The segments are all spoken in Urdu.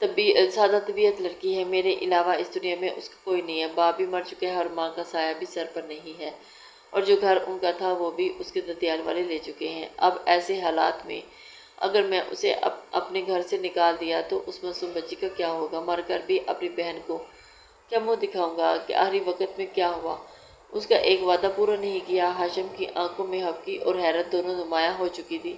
سادہ طبیعت لڑکی ہے، میرے علاوہ اس دنیا میں اس کا کوئی نہیں ہے، باپ بھی مر چکے ہیں اور ماں کا سایہ بھی سر پر نہیں ہے، اور جو گھر ان کا تھا وہ بھی اس کے ددیال والے لے چکے ہیں۔ اب ایسے حالات میں اگر میں اسے اپنے گھر سے نکال دیا تو اس معصوم بچی کا کیا ہوگا؟ مر کر بھی اپنی بہن کو کیا منہ دکھاؤں گا کہ آخری وقت میں کیا ہوا؟ اس کا ایک وعدہ پورا نہیں کیا۔ ہاشم کی آنکھوں میں ہفکی اور حیرت دونوں نمایاں ہو چکی تھی۔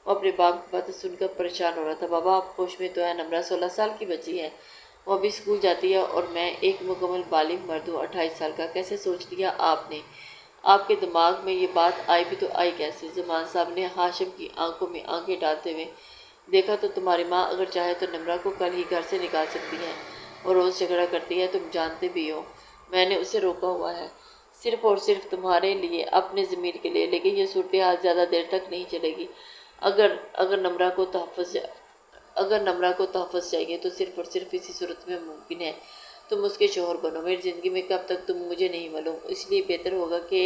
وہ اپنے باپ کی باتیں سن کر پریشان ہو رہا تھا۔ بابا آپ ہوش میں تو ہے، نمرہ 16 سال کی بچی ہے، وہ ابھی اسکول جاتی ہے اور میں ایک مکمل بالغ مرد ہوں 28 سال کا، کیسے سوچ لیا آپ نے؟ آپ کے دماغ میں یہ بات آئی بھی تو آئی کیسے؟ زمان صاحب نے ہاشم کی آنکھوں میں آنکھیں ڈالتے ہوئے دیکھا تو تمہاری ماں اگر چاہے تو نمرہ کو کل ہی گھر سے نکال سکتی ہے، اور روز جھگڑا کرتی ہے، تم جانتے بھی ہو۔ میں نے اسے روکا ہوا ہے، صرف اور صرف تمہارے لیے، اپنے ضمیر کے لیے، لیکن یہ صورتحال زیادہ دیر تک نہیں چلے گی۔ اگر نمرہ کو تحفظ چاہیے تو صرف اور صرف اسی صورت میں ممکن ہے تم اس کے شوہر بنو۔ میری زندگی میں کب تک تم مجھے نہیں معلوم، اس لیے بہتر ہوگا کہ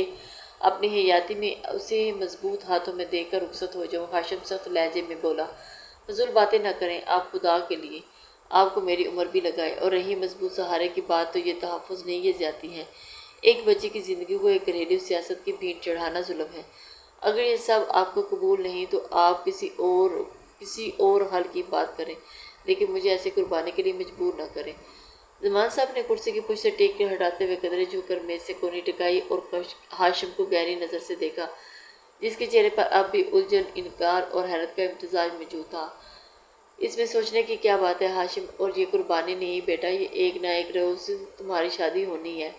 اپنی حیاتی میں اسے مضبوط ہاتھوں میں دے کر رخصت ہو جاؤ۔ ہاشم سخت لہجے میں بولا، فضول باتیں نہ کریں آپ، خدا کے لیے آپ کو میری عمر بھی لگائے، اور رہی مضبوط سہارے کی بات تو یہ تحفظ نہیں، یہ زیادتی ہے۔ ایک بچی کی زندگی کو ایک گھریلو سیاست کی بھینٹ چڑھانا ظلم ہے۔ اگر یہ سب آپ کو قبول نہیں تو آپ کسی اور حل کی بات کریں، لیکن مجھے ایسے قربانی کے لیے مجبور نہ کریں۔ زمان صاحب نے کرسی کی پشت سے ٹیک کے ہٹاتے ہوئے قدرے جھک کر میز سے کونی ٹکائی اور ہاشم کو گہری نظر سے دیکھا، جس کے چہرے پر اب بھی الجھن، انکار اور حیرت کا امتزاج موجود تھا۔ اس میں سوچنے کی کیا بات ہے ہاشم، اور یہ قربانی نہیں بیٹا، یہ ایک نہ ایک روز تمہاری شادی ہونی ہے،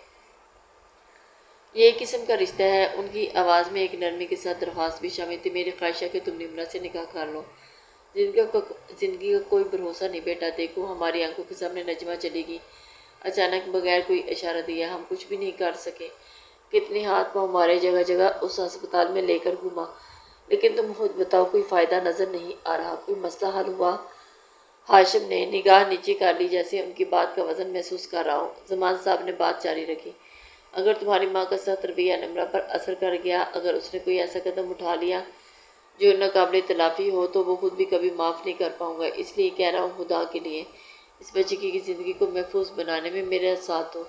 یہ ایک قسم کا رشتہ ہے۔ ان کی آواز میں ایک نرمی کے ساتھ درخواست بھی شامل تھی۔ میری خواہش ہے کہ تم نمرہ سے نکاح کر لو، زندگی کا کوئی بھروسہ نہیں بیٹا، دیکھو ہماری آنکھوں کے سامنے نجمہ چلی گئی اچانک، بغیر کوئی اشارہ دیا، ہم کچھ بھی نہیں کر سکے، کتنے ہاتھ پاؤں مارے، جگہ جگہ اس ہسپتال میں لے کر گھوما، لیکن تم خود بتاؤ، کوئی فائدہ نظر نہیں آ رہا، کوئی مسئلہ حل ہوا؟ ہاشم نے نگاہ نیچے کر لی، جیسے ان کی بات کا وزن محسوس کر رہا ہو۔ زمان صاحب نے بات جاری رکھی، اگر تمہاری ماں کا سخت رویہ نمرہ پر اثر کر گیا، اگر اس نے کوئی ایسا قدم اٹھا لیا جو ناقابل تلافی ہو، تو وہ خود بھی کبھی معاف نہیں کر پاؤں گا، اس لیے کہہ رہا ہوں، خدا کے لیے اس بچی کی زندگی کو محفوظ بنانے میں میرا ساتھ دو۔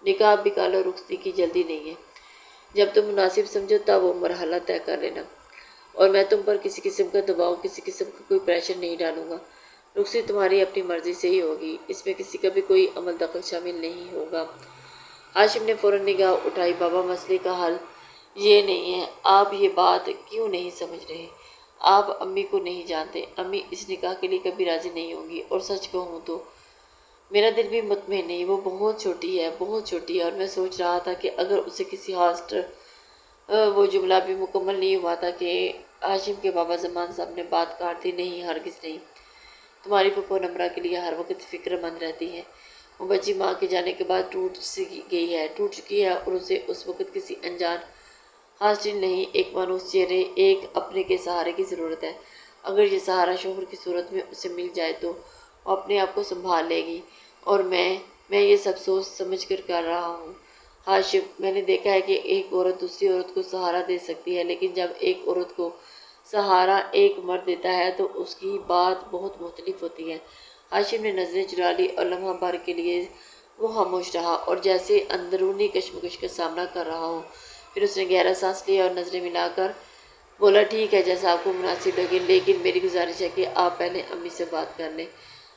نکاح بھی کر لو، رخصتی کی جلدی نہیں ہے، جب تم مناسب سمجھو تب وہ مرحلہ طے کر لینا، اور میں تم پر کسی قسم کا دباؤ، کسی قسم کا کوئی پریشر نہیں ڈالوں گا، رخصتی تمہاری اپنی مرضی سے ہی ہوگی، اس میں کسی کا بھی کوئی عمل دخل شامل نہیں ہوگا۔ ہاشم نے فوراً نگاہ اٹھائی، بابا مسئلے کا حل یہ نہیں ہے، آپ یہ بات کیوں نہیں سمجھ رہے؟ آپ امی کو نہیں جانتے، امی اس نکاح کے لیے کبھی راضی نہیں ہوں گی، اور سچ کہوں تو میرا دل بھی مطمئن نہیں، وہ بہت چھوٹی ہے، بہت چھوٹی ہے، اور میں سوچ رہا تھا کہ اگر اسے کسی وہ جملہ بھی مکمل نہیں ہوا تھا کہ ہاشم کے بابا زمان صاحب نے بات کاٹ دی، نہیں ہرگز نہیں، تمہاری پھپھو نمرہ کے لیے ہر وقت فکر مند رہتی ہے، وہ بچی ماں کے جانے کے بعد ٹوٹ چکی ہے، اور اسے اس وقت کسی انجان حاصل نہیں، ایک مانوس چہرے، ایک اپنے کے سہارے کی ضرورت ہے، اگر یہ سہارا شوہر کی صورت میں اسے مل جائے تو وہ اپنے آپ کو سنبھال لے گی، اور میں یہ سب سوچ سمجھ کر رہا ہوں۔ ہاشم، میں نے دیکھا ہے کہ ایک عورت دوسری عورت کو سہارا دے سکتی ہے، لیکن جب ایک عورت کو سہارا ایک مرد دیتا ہے تو اس کی بات بہت مختلف ہوتی ہے۔ ہاشم نے نظریں چرا لی اور لمحہ بھر کے لیے وہ خاموش رہا، اور جیسے اندرونی کشمکش کا سامنا کر رہا ہو، پھر اس نے گہرا سانس لیا اور نظریں ملا کر بولا، ٹھیک ہے، جیسا آپ کو مناسب لگے، لیکن میری گزارش ہے کہ آپ پہلے امی سے بات کر لیں،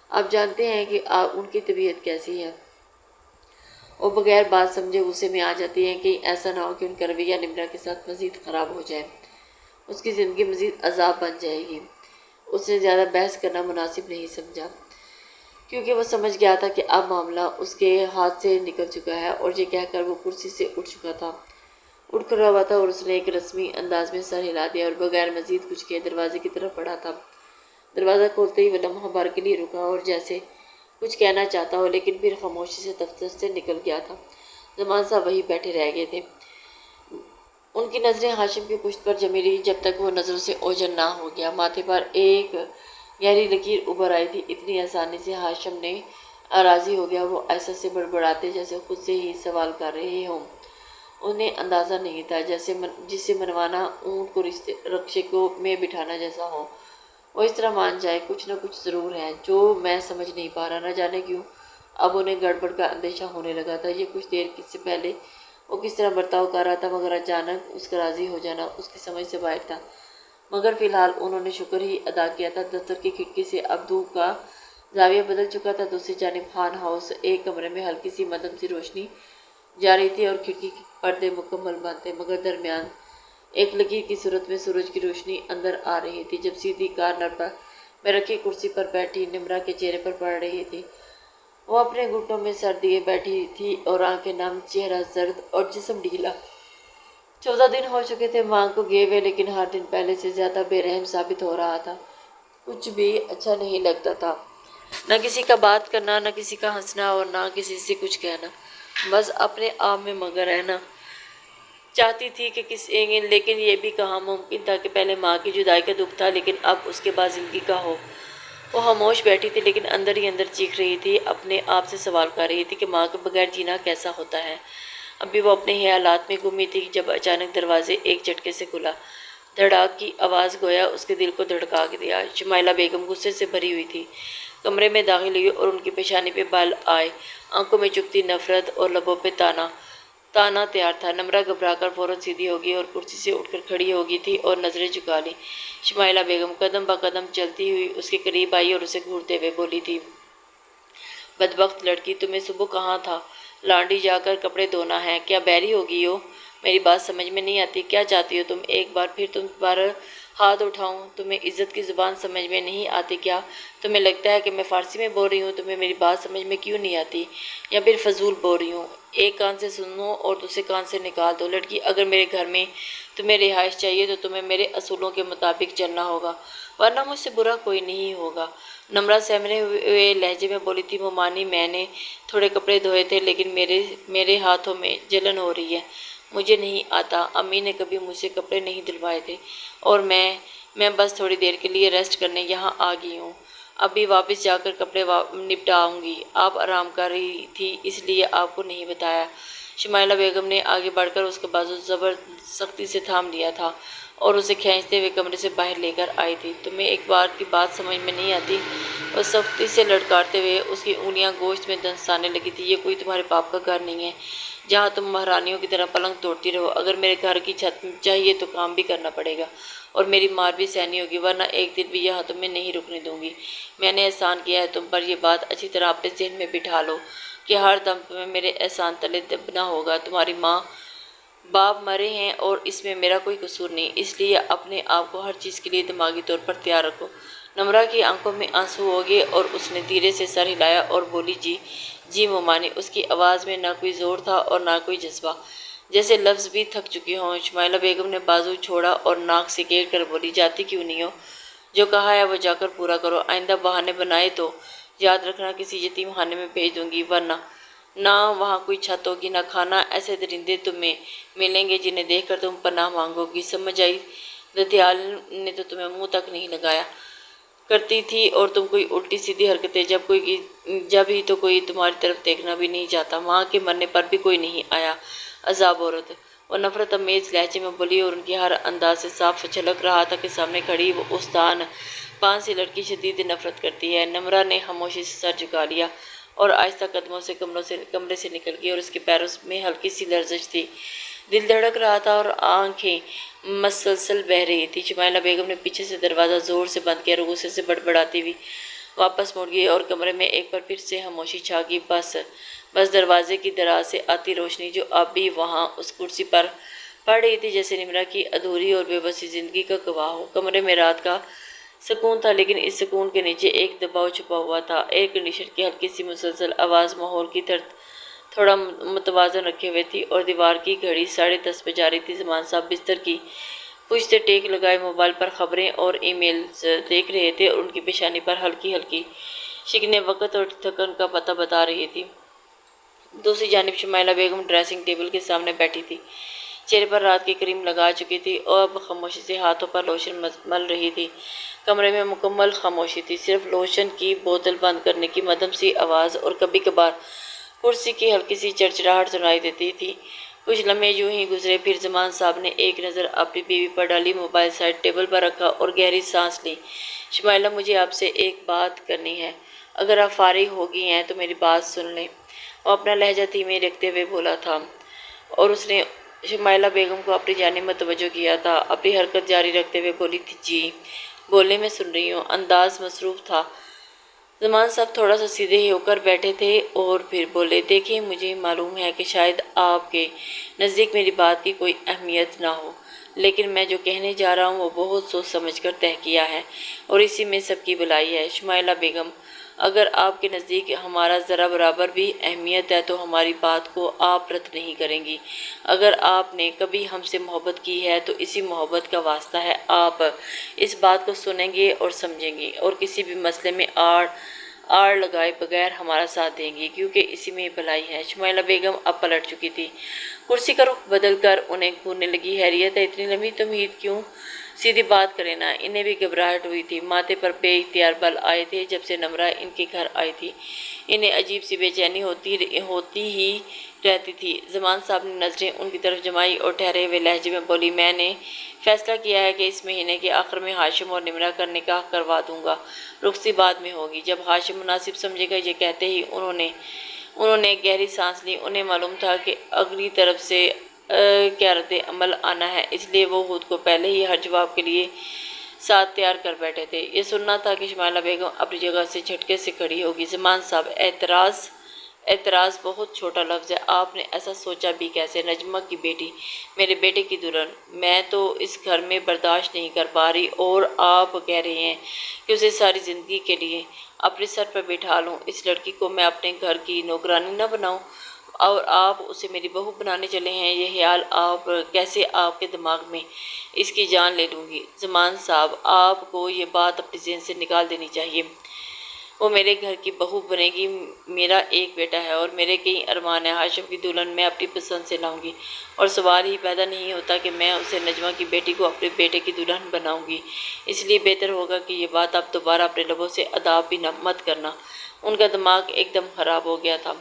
آپ جانتے ہیں کہ ان کی طبیعت کیسی ہے، وہ بغیر بات سمجھے غصے میں آ جاتی ہیں، کہ ایسا نہ ہو کہ ان کا رویہ نمرہ کے ساتھ مزید خراب ہو جائے، اس کی زندگی مزید عذاب بن جائے گی۔ اس نے زیادہ بحث کرنا مناسب نہیں سمجھا، کیونکہ وہ سمجھ گیا تھا کہ اب معاملہ اس کے ہاتھ سے نکل چکا ہے، اور یہ کہہ کر وہ کرسی سے اٹھ کھڑا ہوا تھا، اور اس نے ایک رسمی انداز میں سر ہلا دیا اور بغیر مزید کچھ کہے دروازے کی طرف بڑھا تھا۔ دروازہ کھولتے ہی وہ لمحہ بھر کے لیے رکا، اور جیسے کچھ کہنا چاہتا ہو، لیکن پھر خاموشی سے دفتر سے نکل گیا تھا۔ زمان صاحب وہیں بیٹھے رہ گئے تھے، ان کی نظریں ہاشم کی پشت پر جمی رہی جب تک وہ نظروں سے اوجھل نہ ہو گیا۔ ماتھے پر ایک گہری لکیر ابھر آئی تھی، اتنی آسانی سے ہاشم نے راضی ہو گیا، وہ ایسا سے بڑبڑاتے جیسے خود سے ہی سوال کر رہے ہوں، انہیں اندازہ نہیں تھا، جسے منوانا اونٹ کو رکشے میں بٹھانا جیسا ہو۔ وہ اس طرح مان جائے کچھ نہ کچھ ضرور ہے جو میں سمجھ نہیں پا رہا، نہ جانے کیوں اب انہیں گڑبڑ کا اندیشہ ہونے لگا تھا۔ یہ کچھ دیر سے پہلے وہ کس طرح برتاؤ کر رہا تھا، مگر اچانک اس کا راضی ہو جانا اس کی سمجھ سے باہر تھا۔ مگر فی الحال انہوں نے شکر ہی ادا کیا تھا۔ دفتر کی کھڑکی سے اب دھوپ کا زاویہ بدل چکا تھا۔ دوسری جانب خان ہاؤس ایک کمرے میں ہلکی سی مدھم سی روشنی جا رہی تھی اور کھڑکی کے پردے مکمل بند تھے، مگر درمیان ایک لکیر کی صورت میں سورج کی روشنی اندر آ رہی تھی۔ جب سیدھی کارنر میں رکھی کرسی پر بیٹھی نمرا کے چہرے پر پڑ رہی تھی، وہ اپنے گھٹنوں میں سر دیے بیٹھی تھی اور آنکھیں نم، چہرہ زرد اور جسم ڈھیلا۔ 14 دن ہو چکے تھے ماں کو گئے ہوئے، لیکن ہر دن پہلے سے زیادہ بے رحم ثابت ہو رہا تھا۔ کچھ بھی اچھا نہیں لگتا تھا، نہ کسی کا بات کرنا، نہ کسی کا ہنسنا اور نہ کسی سے کچھ کہنا، بس اپنے آپ میں مگن رہنا چاہتی تھی کہ لیکن یہ بھی کہاں ممکن تھا کہ پہلے ماں کی جدائی کا دکھ تھا، لیکن اب اس کے بعد زندگی کا ہو۔ وہ خاموش بیٹھی تھی، لیکن اندر ہی اندر چیخ رہی تھی، اپنے آپ سے سوال کر رہی تھی کہ ماں کے بغیر جینا کیسا ہوتا ہے۔ اب بھی وہ اپنے خیالات میں گم تھی جب اچانک دروازے ایک جھٹکے سے کھلا۔ دھڑاک کی آواز گویا اس کے دل کو دھڑکا دیا۔ شمائلہ بیگم غصے سے بھری ہوئی تھی، کمرے میں داخل ہوئی اور ان کی پیشانی پہ بال آئے، آنکھوں میں چبھتی نفرت اور لبوں پہ تانا تیار تھا۔ نمرا گھبرا کر فوراً سیدھی ہو گئی اور کرسی سے اٹھ کر کھڑی ہو گئی تھی اور نظریں جھکا لیں۔ شمائلہ بیگم قدم بہ قدم چلتی ہوئی اس کے قریب آئی اور اسے گھورتے ہوئے بولی تھی، بدبخت لڑکی، تمہیں صبح کہاں تھا لانڈری جا کر کپڑے دھونا ہے؟ کیا بحری ہو گئی ہو؟ میری بات سمجھ میں نہیں آتی، کیا چاہتی ہو تم؟ ایک بار پھر تم پر ہاتھ اٹھاؤں؟ تمہیں عزت کی زبان سمجھ میں نہیں آتی کیا؟ تمہیں لگتا ہے کہ میں فارسی میں بول رہی ہوں؟ تمہیں میری بات سمجھ میں کیوں نہیں آتی؟ یا پھر فضول بول رہی ہوں؟ ایک کان سے سنو اور دوسرے کان سے نکال دو۔ لڑکی، اگر میرے گھر میں تمہیں رہائش چاہیے تو تمہیں میرے اصولوں کے مطابق چلنا ہوگا، ورنہ مجھ سے برا کوئی نہیں ہوگا۔ نمرا سہمے ہوئے لہجے میں بولی تھی، مومانی، میں نے تھوڑے کپڑے دھوئے تھے، لیکن میرے ہاتھوں میں جلن ہو رہی ہے، مجھے نہیں آتا۔ امی نے کبھی مجھ سے کپڑے نہیں دھلوائے تھے اور میں بس تھوڑی دیر کے لیے ریسٹ کرنے یہاں آ گئی ہوں، ابھی واپس جا کر کپڑے نپٹاؤں گی۔ آپ آرام کر رہی تھی اس لیے آپ کو نہیں بتایا۔ شمائلہ بیگم نے آگے بڑھ کر اس کا بازو زبر سختی سے تھام لیا تھا اور اسے کھینچتے ہوئے کمرے سے باہر لے کر آئی تھی۔ تمہیں ایک بار کی بات سمجھ میں نہیں آتی؟ اور سختی سے لڑکاتے ہوئے اس کی انگلیاں گوشت میں دنسانے لگی تھی۔ یہ کوئی تمہارے باپ کا گھر نہیں ہے جہاں تم مہارانیوں کی طرح پلنگ توڑتی رہو۔ اگر میرے گھر کی چھت چاہیے تو کام بھی کرنا پڑے گا اور میری مار بھی سہنی ہوگی، ورنہ ایک دن بھی یہاں تمہیں نہیں رکنے دوں گی۔ میں نے احسان کیا ہے تم پر، یہ بات اچھی طرح اپنے ذہن میں بٹھا لو کہ ہر دم تمہیں میرے احسان تلے دبنا ہوگا۔ تمہاری ماں باپ مرے ہیں اور اس میں میرا کوئی قصور نہیں، اس لیے اپنے آپ کو ہر چیز کے لیے دماغی طور پر تیار رکھو۔ نمرا کی آنکھوں میں آنسو ہو گئے اور اس نے دھیرے سے سر ہلایا اور بولی، جی مومانی۔ اس کی آواز میں نہ کوئی زور تھا اور نہ کوئی جذبہ، جیسے لفظ بھی تھک چکی ہوں۔ شمائلہ بیگم نے بازو چھوڑا اور ناک سکیڑ کر بولی، جاتی کیوں نہیں ہو؟ جو کہا ہے وہ جا کر پورا کرو۔ آئندہ بہانے بنائے تو یاد رکھنا کسی یتیم خانے میں بھیج دوں گی، ورنہ نہ وہاں کوئی چھت ہوگی نہ کھانا۔ ایسے درندے تمہیں ملیں گے جنہیں دیکھ کر تم پناہ مانگو گی، سمجھ آئی؟ دتیال نے تو تمہیں منہ تک نہیں لگایا کرتی تھی اور تم کوئی الٹی سیدھی حرکتیں جب ہی تو کوئی تمہاری طرف دیکھنا بھی نہیں چاہتا۔ ماں کے مرنے پر بھی کوئی نہیں آیا۔ عذاب عورت، وہ نفرت امیز لہجے میں بولی اور ان کی ہر انداز سے صاف جھلک رہا تھا کہ سامنے کھڑی وہ استان پان سی لڑکی شدید نفرت کرتی ہے۔ نمرا نے خاموشی سے سر جھکا لیا اور آہستہ قدموں سے کمرے سے نکل گئی اور اس کے پیروں میں ہلکی سی لرزش تھی۔ دل دھڑک رہا تھا اور آنکھیں مسلسل بہہ رہی تھی۔ شمائلہ بیگم نے پیچھے سے دروازہ زور سے بند کیا اور غصے سے بڑبڑاتی ہوئی واپس مڑ گئی اور کمرے میں ایک بار پھر سے خاموشی چھا گئی۔ بس دروازے کی دراز سے آتی روشنی جو اب بھی وہاں اس کرسی پر پڑ رہی تھی، جیسے نمرا کی ادھوری اور بے بسی زندگی کا گواہ ہو۔ کمرے میں رات کا سکون تھا، لیکن اس سکون کے نیچے ایک دباؤ چھپا ہوا تھا۔ ایئر کنڈیشنر کی ہلکی سی مسلسل آواز ماحول کی تھوڑا متوازن رکھے ہوئے تھی اور دیوار کی گھڑی 10:30 بجا رہی تھی۔ زمان صاحب بستر کی پشت سے ٹیک لگائے موبائل پر خبریں اور ای میلز دیکھ رہے تھے اور ان کی پیشانی پر ہلکی ہلکی شکنیں وقت اور تھکن کا پتہ بتا رہی تھی۔ دوسری جانب شمائلہ بیگم ڈریسنگ ٹیبل کے سامنے بیٹھی تھی، چہرے پر رات کی کریم لگا چکی تھی اور اب خاموشی سے ہاتھوں پر لوشن مل رہی تھی۔ کمرے میں مکمل خاموشی تھی، صرف لوشن کی بوتل بند کرنے کی مدھم سی آواز اور کبھی کبھار کرسی کی ہلکی سی چڑچڑاہٹ سنائی دیتی تھی۔ کچھ لمحے یوں ہی گزرے، پھر زمان صاحب نے ایک نظر اپنی بیوی پر ڈالی، موبائل سائڈ ٹیبل پر رکھا اور گہری سانس لی۔ شمائلہ، مجھے آپ سے ایک بات کرنی ہے، اگر آپ فارغ ہو گئی ہیں تو میری بات سن لیں۔ وہ اپنا لہجہ دھیمے رکھتے ہوئے بولا تھا اور اس نے شمائلہ بیگم کو اپنی جانب متوجہ کیا تھا۔ اپنی حرکت جاری رکھتے ہوئے بولی تھی، جی بولنے میں سن رہی ہوں۔ انداز مصروف تھا۔ زمان صاحب تھوڑا سا سیدھے ہو کر بیٹھے تھے اور پھر بولے، دیکھیں مجھے معلوم ہے کہ شاید آپ کے نزدیک میری بات کی کوئی اہمیت نہ ہو، لیکن میں جو کہنے جا رہا ہوں وہ بہت سوچ سمجھ کر طے کیا ہے اور اسی میں سب کی بھلائی ہے۔ شمائلہ بیگم، اگر آپ کے نزدیک ہمارا ذرا برابر بھی اہمیت ہے تو ہماری بات کو آپ رد نہیں کریں گی۔ اگر آپ نے کبھی ہم سے محبت کی ہے تو اسی محبت کا واسطہ ہے، آپ اس بات کو سنیں گے اور سمجھیں گے اور کسی بھی مسئلے میں آڑ لگائے بغیر ہمارا ساتھ دیں گی، کیونکہ اسی میں بھلائی ہے۔ شمائلہ بیگم اب پلٹ چکی تھی، کرسی کا رخ بدل کر انہیں گھورنے لگی۔ خیریت ہے؟ اتنی لمبی تمہید کیوں؟ سیدھی بات کریں نا۔ انہیں بھی گھبراہٹ ہوئی تھی، ماتھے پر بے اختیار بل آئے تھے۔ جب سے نمرہ ان کے گھر آئی تھی انہیں عجیب سی بے چینی ہوتی ہی رہتی تھی۔ زمان صاحب نے نظریں ان کی طرف جمائی اور ٹھہرے ہوئے لہجے میں بولی، میں نے فیصلہ کیا ہے کہ اس مہینے کے آخر میں ہاشم اور نمرہ کا نکاح کروا دوں گا۔ رخصتی بعد میں ہوگی، جب ہاشم مناسب سمجھے گا۔ یہ کہتے ہی انہوں نے ایک گہری سانس لی۔ انہیں معلوم تھا کہ اگلی طرف سے کیا رد عمل آنا ہے، اس لیے وہ خود کو پہلے ہی ہر جواب کے لیے ساتھ تیار کر بیٹھے تھے۔ یہ سننا تھا کہ شمائلہ بیگم اپنی جگہ سے جھٹکے سے کھڑی ہوگی۔ زمان صاحب، اعتراض بہت چھوٹا لفظ ہے، آپ نے ایسا سوچا بھی کیسے؟ نجمہ کی بیٹی، میرے بیٹے کی دلہن، میں تو اس گھر میں برداشت نہیں کر پا رہی اور آپ کہہ رہے ہیں کہ اسے ساری زندگی کے لیے اپنے سر پر بٹھا لوں۔ اس لڑکی کو میں اپنے گھر کی نوکرانی نہ بناؤں اور آپ اسے میری بہو بنانے چلے ہیں۔ یہ خیال کیسے آپ کے دماغ میں اس کی جان لے لوں گی؟ زمان صاحب، آپ کو یہ بات اپنے ذہن سے نکال دینی چاہیے۔ وہ میرے گھر کی بہو بنے گی۔ میرا ایک بیٹا ہے اور میرے کئی ارمان ہیں۔ ہاشم کی دلہن میں اپنی پسند سے لاؤں گی اور سوال ہی پیدا نہیں ہوتا کہ میں اسے نجمہ کی بیٹی کو اپنے بیٹے کی دلہن بناؤں گی۔ اس لیے بہتر ہوگا کہ یہ بات آپ دوبارہ اپنے لبوں سے ادا بھی مت کرنا۔ ان کا دماغ ایک دم خراب ہو گیا تھا،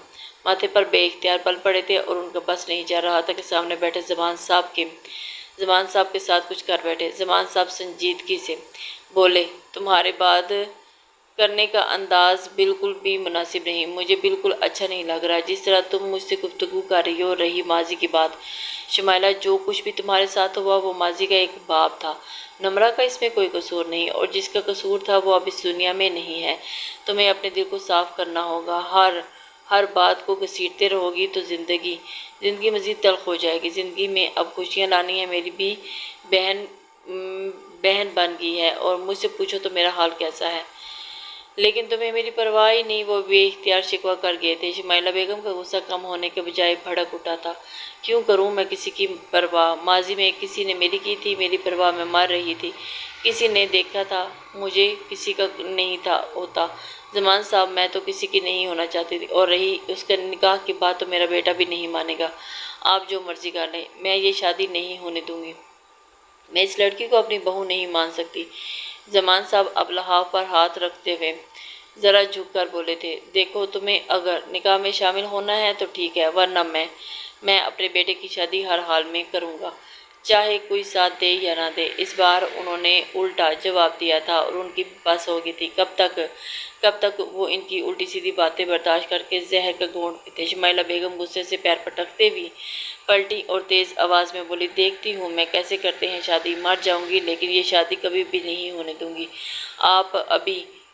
ماتھے پر بے اختیار بل پڑے تھے اور ان کا بس نہیں چل رہا تھا کہ سامنے بیٹھے زمان صاحب کے ساتھ کچھ کر بیٹھے۔ زمان صاحب سنجیدگی سے بولے، تمہارے بات کرنے کا انداز بالکل بھی مناسب نہیں، مجھے بالکل اچھا نہیں لگ رہا جس طرح تم مجھ سے گفتگو کر رہی ہو۔ رہی ماضی کی بات، شمائلہ، جو کچھ بھی تمہارے ساتھ ہوا وہ ماضی کا ایک باب تھا۔ نمرہ کا اس میں کوئی قصور نہیں اور جس کا قصور تھا وہ اب اس دنیا میں نہیں ہے۔ تمہیں اپنے دل کو صاف کرنا ہوگا۔ ہر بات کو گھسیٹتے رہو گی تو زندگی مزید تلخ ہو جائے گی۔ زندگی میں اب خوشیاں لانی ہے۔ میری بھی بہن بن گئی ہے اور مجھ سے پوچھو تو میرا حال کیسا ہے، لیکن تمہیں میری پرواہ ہی نہیں۔ وہ بے اختیار شکوہ کر گئے تھے۔ شمائلہ بیگم کا غصہ کم ہونے کے بجائے بھڑک اٹھا تھا۔ کیوں کروں میں کسی کی پرواہ؟ ماضی میں کسی نے میری کی تھی، میری پرواہ میں مر رہی تھی۔ کسی نے دیکھا تھا مجھے کسی کا نہیں تھا ہوتا۔ زمان صاحب، میں تو کسی کی نہیں ہونا چاہتی تھی اور رہی اس کے نکاح کی بات تو میرا بیٹا بھی نہیں مانے گا۔ آپ جو مرضی کر لیں، میں یہ شادی نہیں ہونے دوں گی۔ میں اس لڑکی کو اپنی بہو نہیں مان سکتی۔ زمان صاحب اب لحاف پر ہاتھ رکھتے ہوئے ذرا جھک کر بولے تھے، دیکھو تمہیں اگر نکاح میں شامل ہونا ہے تو ٹھیک ہے، ورنہ میں اپنے بیٹے کی شادی ہر حال میں کروں گا، چاہے کوئی ساتھ دے یا نہ دے۔ اس بار انہوں نے الٹا جواب دیا تھا اور ان کی بس ہو گئی تھی۔ کب تک وہ ان کی الٹی سیدھی باتیں برداشت کر کے زہر کا گھونٹ پیتے؟ شمائلہ بیگم غصے سے پیر پٹکتے ہوئی پلٹی اور تیز آواز میں بولی، دیکھتی ہوں میں کیسے کرتے ہیں شادی، مر جاؤں گی لیکن یہ شادی کبھی بھی نہیں ہونے دوں گی۔ آپ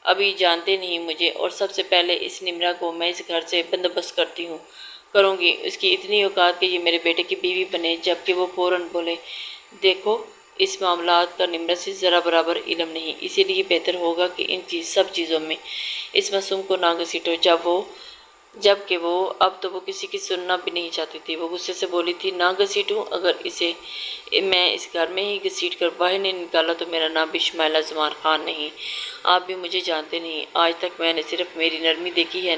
ابھی جانتے نہیں مجھے، اور سب سے پہلے اس نمرہ کو میں اس گھر سے بندوبست کروں گی، اس کی اتنی اوقات کہ یہ میرے بیٹے کی بیوی بنے۔ جبکہ وہ فوراً بولے، دیکھو اس معاملات کا نمرہ سے ذرا برابر علم نہیں، اسی لیے بہتر ہوگا کہ ان سب چیزوں میں اس معصوم کو نہ گھسیٹو۔ جبکہ اب تو وہ کسی کی سننا بھی نہیں چاہتی تھی۔ وہ غصے سے بولی تھی، نہ گھسیٹوں؟ اگر اسے میں اس گھر میں ہی گھسیٹ کر باہر نہیں نکالا تو میرا نام بھی شمائلہ زمان خان نہیں۔ آپ بھی مجھے جانتے نہیں، آج تک میں نے صرف میری نرمی دیکھی ہے۔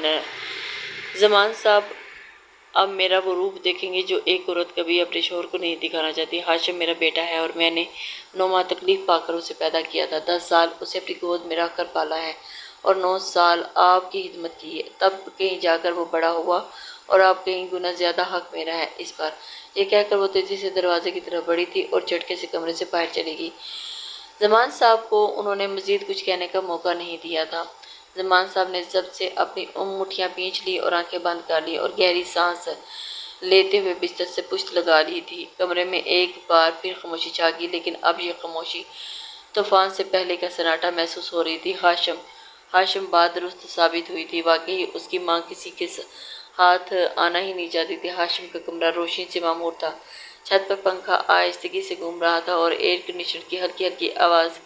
زمان صاحب اب میرا وہ روپ دیکھیں گے جو ایک عورت کبھی اپنے شوہر کو نہیں دکھانا چاہتی۔ ہاشم میرا بیٹا ہے اور میں نے 9 ماہ تکلیف پا کر اسے پیدا کیا تھا، 10 سال اسے اپنی گود میں رکھ کر پالا ہے اور 9 سال آپ کی خدمت کی ہے، تب کہیں جا کر وہ بڑا ہوا اور آپ کہیں گنا زیادہ حق میرا ہے اس پر۔ یہ کہہ کر وہ تیزی سے دروازے کی طرف بڑھی تھی اور جھٹکے سے کمرے سے باہر چلی گئی۔ زمان صاحب کو انہوں نے مزید کچھ کہنے کا موقع نہیں دیا تھا۔ زمان صاحب نے ضبط سے اپنی مٹھیاں بھینچ لی اور آنکھیں بند کر لی اور گہری سانس لیتے ہوئے بستر سے پشت لگا لی تھی۔ کمرے میں ایک بار پھر خاموشی چھا گئی، لیکن اب یہ خاموشی طوفان سے پہلے کا سناٹا محسوس ہو رہی تھی۔ ہاشم بات درست ثابت ہوئی تھی، واقعی اس کی ماں کسی کے ہاتھ آنا ہی نہیں چاہتی تھی۔ ہاشم کا کمرہ روشنی سے معمور تھا، چھت پر پنکھا آہستگی سے گھوم رہا تھا اور ایئر کنڈیشنر کی ہلکی ہلکی آواز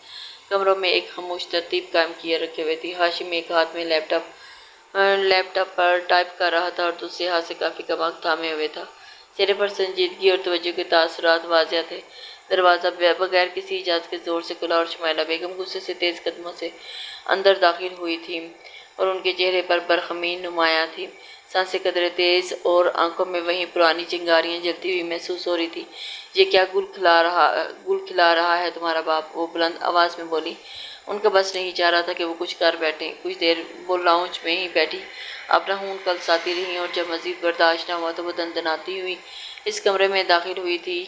کمروں میں ایک خاموش ترتیب قائم کیے رکھے ہوئے تھی۔ ہاشم ایک ہاتھ میں لیپ ٹاپ پر ٹائپ کر رہا تھا اور دوسرے ہاتھ سے کافی کا مگ تھامے ہوئے تھا۔ چہرے پر سنجیدگی اور توجہ کے تاثرات واضح تھے۔ دروازہ بغیر کسی اجازت کے زور سے کھلا اور شمائلہ بیگم غصے سے تیز قدموں سے اندر داخل ہوئی تھی اور ان کے چہرے پر برہمی نمایاں تھی۔ سانسیں قدرے تیز اور آنکھوں میں وہیں پرانی چنگاریاں جلتی ہوئی محسوس ہو رہی تھی۔ یہ کیا گل کھلا رہا ہے تمہارا باپ؟ وہ بلند آواز میں بولی۔ ان کا بس نہیں چاہ رہا تھا کہ وہ کچھ کر بیٹھیں۔ کچھ دیر وہ لاؤنج میں ہی بیٹھی اپنا خون کلساتی رہی اور جب مزید برداشت نہ ہوا تو وہ دندناتی ہوئی اس کمرے میں داخل ہوئی تھی۔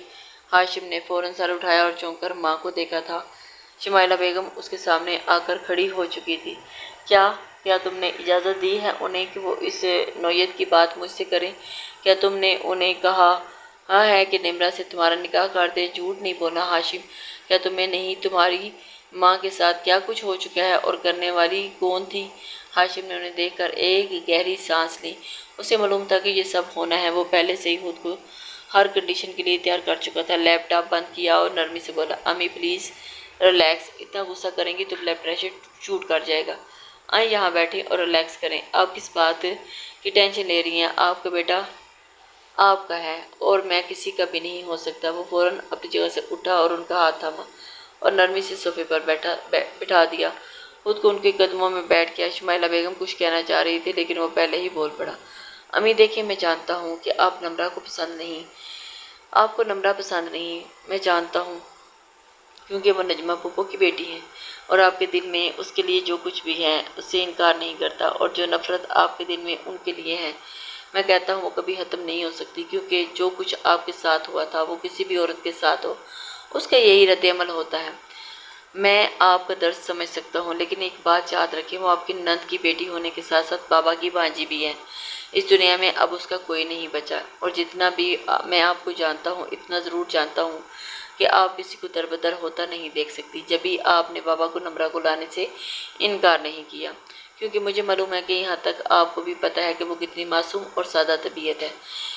ہاشم نے فوراً سر اٹھایا اور چونک کر ماں کو دیکھا تھا۔ شمائلہ بیگم اس کے سامنے آ کر کھڑی ہو چکی تھی۔ کیا تم نے اجازت دی ہے انہیں کہ وہ اس نوعیت کی بات مجھ سے کریں؟ کیا تم نے انہیں کہا ہے کہ نمرہ سے تمہارا نکاح کر دیں؟ جھوٹ نہیں بولنا ہاشم، کیا تمہیں نہیں تمہاری ماں کے ساتھ کیا کچھ ہو چکا ہے اور کرنے والی کون تھی؟ ہاشم نے انہیں دیکھ کر ایک گہری سانس لی۔ اسے معلوم تھا کہ یہ سب ہونا ہے۔ وہ پہلے سے ہی خود کو ہر کنڈیشن کے لیے تیار کر چکا تھا۔ لیپ ٹاپ بند کیا اور نرمی سے بولا، امی پلیز ریلیکس، اتنا غصہ کریں گی تو بلڈ پریشر شوٹ کر جائے گا۔ آئیں یہاں بیٹھیں اور ریلیکس کریں۔ آپ کس بات کی ٹینشن لے رہی ہیں؟ آپ کا بیٹا آپ کا ہے اور میں کسی کا بھی نہیں ہو سکتا۔ وہ فوراً اپنی جگہ سے اٹھا اور ان کا ہاتھ تھاما اور نرمی سے صوفے پر بٹھا دیا۔ خود کو ان کے قدموں میں بیٹھ گیا۔ شمائلہ بیگم کچھ کہنا چاہ رہی تھی لیکن وہ پہلے ہی بول پڑا، امی دیکھیں، میں جانتا ہوں کہ آپ کو نمرہ پسند نہیں، میں جانتا ہوں، کیونکہ وہ نجمہ پھوپھو کی بیٹی ہے اور آپ کے دل میں اس کے لیے جو کچھ بھی ہے اس سے انکار نہیں کرتا، اور جو نفرت آپ کے دل میں ان کے لیے ہے، میں کہتا ہوں وہ کبھی ختم نہیں ہو سکتی، کیونکہ جو کچھ آپ کے ساتھ ہوا تھا وہ کسی بھی عورت کے ساتھ ہو اس کا یہی رد عمل ہوتا ہے۔ میں آپ کا درد سمجھ سکتا ہوں، لیکن ایک بات یاد رکھیں، وہ آپ کی نند کی بیٹی ہونے کے ساتھ ساتھ بابا کی بھانجی بھی ہے۔ اس دنیا میں اب اس کا کوئی نہیں بچا، اور جتنا بھی میں آپ کو جانتا ہوں اتنا ضرور جانتا ہوں کہ آپ کسی کو دربدر ہوتا نہیں دیکھ سکتی۔ جبھی آپ نے بابا کو نمرہ کو لانے سے انکار نہیں کیا، کیونکہ مجھے معلوم ہے کہ یہاں تک آپ کو بھی پتہ ہے کہ وہ کتنی معصوم اور سادہ طبیعت ہے۔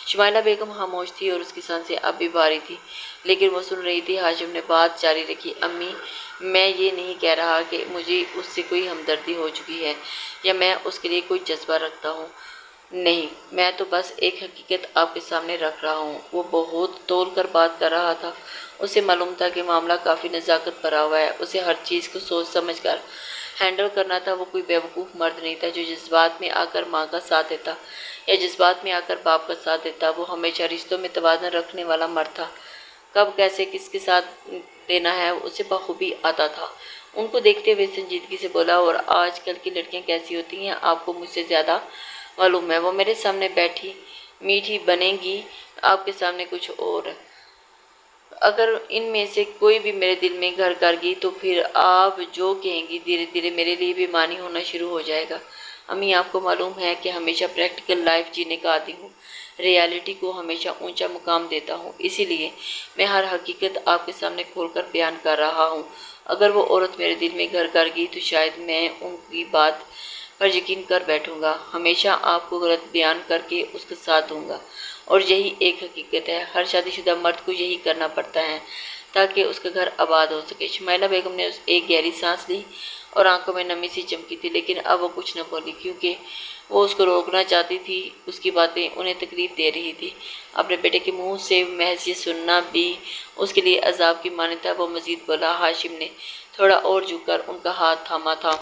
شمائلہ بیگم خاموش تھی اور اس کی سانسیں اب بھی بھاری تھی، لیکن وہ سن رہی تھی۔ ہاشم نے بات جاری رکھی، امی، میں یہ نہیں کہہ رہا کہ مجھے اس سے کوئی ہمدردی ہو چکی ہے یا میں اس کے لیے کوئی جذبہ رکھتا ہوں، نہیں، میں تو بس ایک حقیقت آپ کے سامنے رکھ رہا ہوں۔ وہ بہت تول کر بات کر رہا تھا۔ اسے معلوم تھا کہ معاملہ کافی نزاکت بھرا ہوا ہے، اسے ہر چیز کو سوچ سمجھ کر ہینڈل کرنا تھا۔ وہ کوئی بیوقوف مرد نہیں تھا جو جذبات میں آ کر ماں کا ساتھ دیتا یا جذبات میں آ کر باپ کا ساتھ دیتا۔ وہ ہمیشہ رشتوں میں توازن رکھنے والا مرد تھا۔ کب کیسے کس کے ساتھ دینا ہے اسے بخوبی آتا تھا۔ ان کو دیکھتے ہوئے سنجیدگی سے بولا، اور آج کل کی لڑکیاں کیسی ہوتی ہیں آپ کو مجھ سے زیادہ معلوم ہے۔ وہ میرے سامنے بیٹھی میٹھی بنے گی، آپ کے سامنے کچھ اور، اگر ان میں سے کوئی بھی میرے دل میں گھر کر گئی تو پھر آپ جو کہیں گی دھیرے دھیرے میرے لیے بھی معنی ہونا شروع ہو جائے گا۔ امی، آپ کو معلوم ہے کہ ہمیشہ پریکٹیکل لائف جینے کا عادی ہوں، ریالٹی کو ہمیشہ اونچا مقام دیتا ہوں، اسی لیے میں ہر حقیقت آپ کے سامنے کھول کر بیان کر رہا ہوں۔ اگر وہ عورت میرے دل میں گھر کر گئی تو شاید میں ان کی بات پر یقین کر بیٹھوں گا، ہمیشہ آپ کو غلط بیان کر کے اس کا ساتھ دوں گا، اور یہی ایک حقیقت ہے۔ ہر شادی شدہ مرد کو یہی کرنا پڑتا ہے تاکہ اس کا گھر آباد ہو سکے۔ شمائلہ بیگم نے ایک گہری سانس لی اور آنکھوں میں نمی سی چمکی تھی، لیکن اب وہ کچھ نہ بولی، کیونکہ وہ اس کو روکنا چاہتی تھی۔ اس کی باتیں انہیں تکلیف دے رہی تھی۔ اپنے بیٹے کے منہ سے محض یہ سننا بھی اس کے لیے عذاب کی مانند تھا۔ وہ مزید بولا۔ ہاشم نے تھوڑا اور جھک کر ان کا ہاتھ تھاما تھا۔